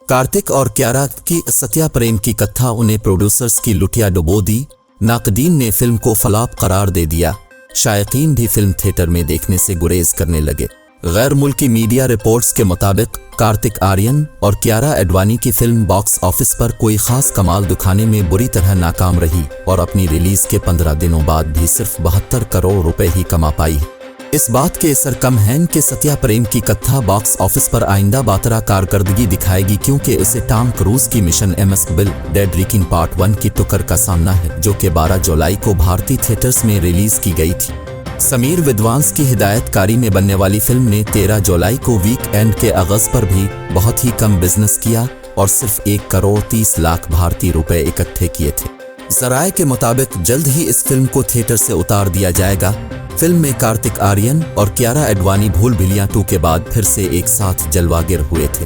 कार्तिक और कियारा की सत्या प्रेम की कथा उन्हें प्रोड्यूसर्स की लुटिया डुबो दी। नाकदीन ने फिल्म को फ्लॉप करार दे दिया। शायकीन भी फिल्म थिएटर में देखने से गुरेज करने लगे। गैर मुल्की मीडिया रिपोर्ट्स के मुताबिक कार्तिक आर्यन और कियारा एडवानी की फिल्म बॉक्स ऑफिस पर कोई खास कमाल दिखाने में बुरी तरह नाकाम रही और अपनी रिलीज के 15 दिनों बाद भी सिर्फ 72 करोड़ रुपए ही कमा पाई। इस बात के असर कम हैं कि सत्या प्रेम की कथा बॉक्स ऑफिस पर आइंदा बातरा कारकर्दगी दिखाएगी, क्योंकि उसे टॉम क्रूज की mission impossible dead reckoning part 1 की टक्कर का सामना है, जो कि 12 जुलाई को भारतीय थिएटर्स में रिलीज की गई थी। समीर विद्वांस की हिदायतकारी में बनने वाली फिल्म ने 13 जुलाई को वीक एंड के आगाज पर भी बहुत ही कम बिजनेस किया और सिर्फ 1 करोड़ 30 लाख भारतीय रुपए इकट्ठे किए थे। ज़राए के मुताबिक जल्द ही इस फिल्म को थिएटर से उतार दिया जाएगा। फिल्म में कार्तिक आर्यन और कियारा एडवानी भूल भुलैया 2 के बाद फिर से एक साथ जलवागर हुए थे।